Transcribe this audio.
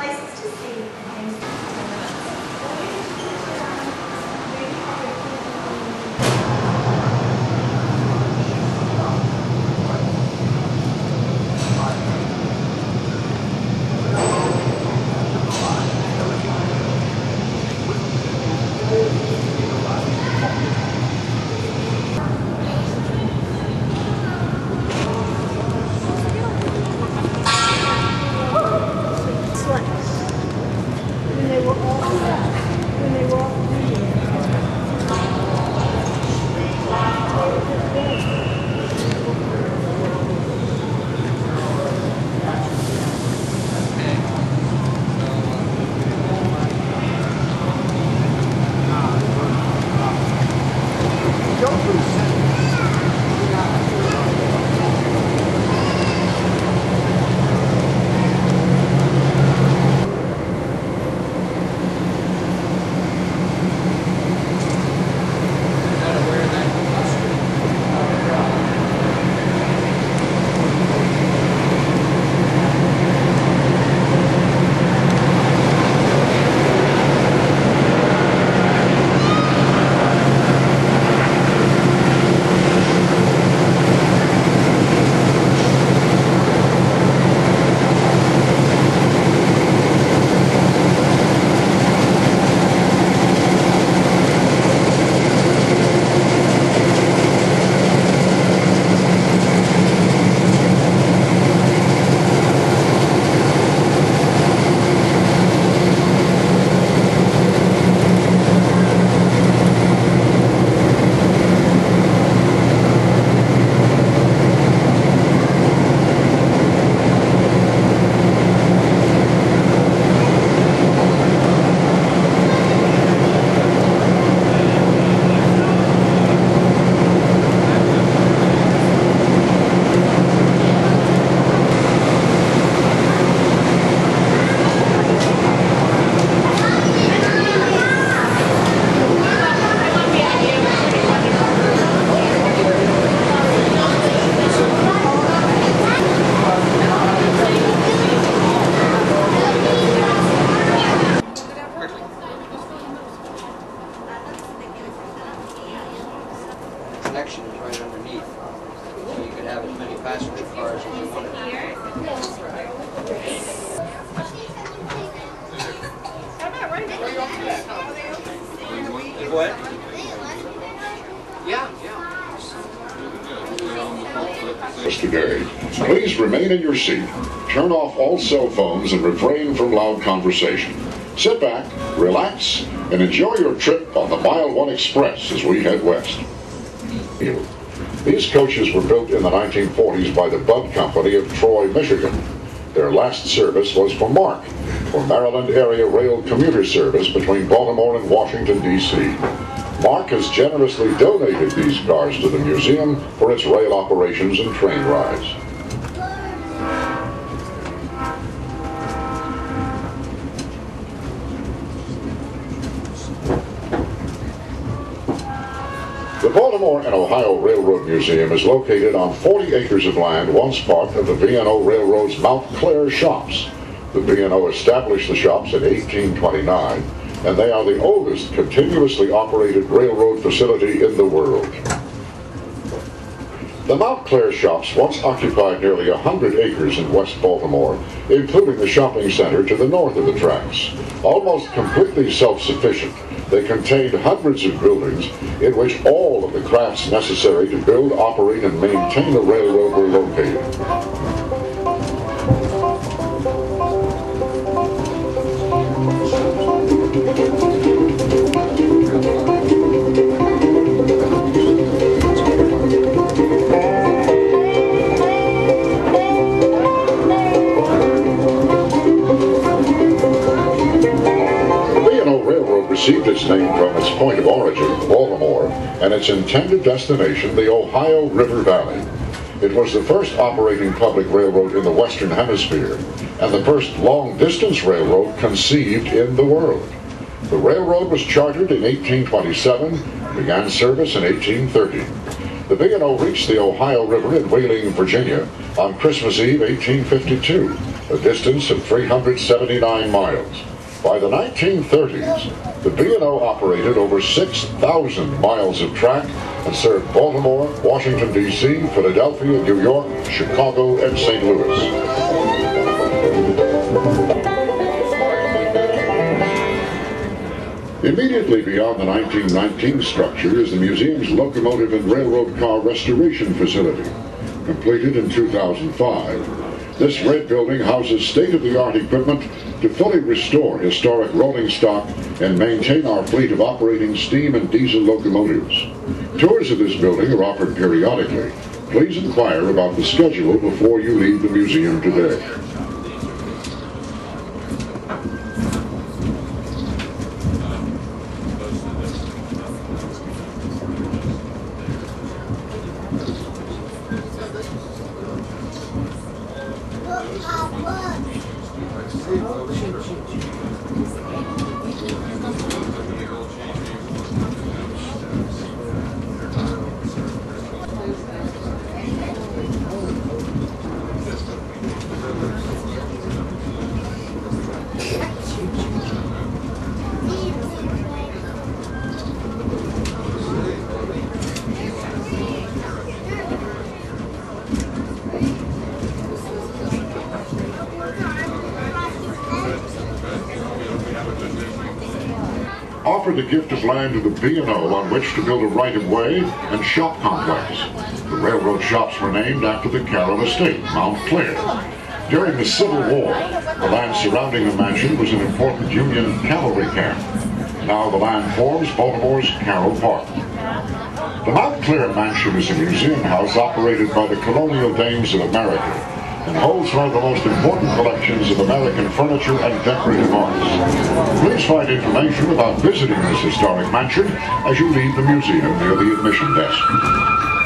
places to see and things. Connection is right underneath, so you could have as many passenger cars as you wanted. What? Yeah. Today, please remain in your seat. Turn off all cell phones and refrain from loud conversation. Sit back, relax, and enjoy your trip on the Mile 1 Express as we head west. These coaches were built in the 1940s by the Budd Company of Troy, Michigan. Their last service was for MARC, for Maryland Area Rail Commuter Service between Baltimore and Washington, D.C. MARC has generously donated these cars to the museum for its rail operations and train rides. The Baltimore and Ohio Railroad Museum is located on 40 acres of land once part of the B&O Railroad's Mount Clair shops. The B&O established the shops in 1829, and they are the oldest continuously operated railroad facility in the world. The Mount Clair shops once occupied nearly 100 acres in West Baltimore, including the shopping center to the north of the tracks. Almost completely self-sufficient, they contained hundreds of buildings in which all of the crafts necessary to build, operate, and maintain a railroad were located. Received its name from its point of origin, Baltimore, and its intended destination, the Ohio River Valley. It was the first operating public railroad in the Western Hemisphere, and the first long-distance railroad conceived in the world. The railroad was chartered in 1827 and began service in 1830. The B&O reached the Ohio River in Wheeling, Virginia on Christmas Eve, 1852. a distance of 379 miles. By the 1930s, the B&O operated over 6,000 miles of track and served Baltimore, Washington, D.C., Philadelphia, New York, Chicago, and St. Louis. Immediately beyond the 1919 structure is the museum's locomotive and railroad car restoration facility. Completed in 2005, this red building houses state-of-the-art equipment to fully restore historic rolling stock and maintain our fleet of operating steam and diesel locomotives. Tours of this building are offered periodically. Please inquire about the schedule before you leave the museum today. Offered the gift of land to the B&O on which to build a right-of-way and shop complex. The railroad shops were named after the Carroll estate, Mount Clair. During the Civil War, the land surrounding the mansion was an important Union cavalry camp. Now the land forms Baltimore's Carroll Park. The Mount Clair Mansion is a museum house operated by the Colonial Dames of America and holds one of the most important collections of American furniture and decorative arts. Please find information about visiting this historic mansion as you leave the museum near the admission desk.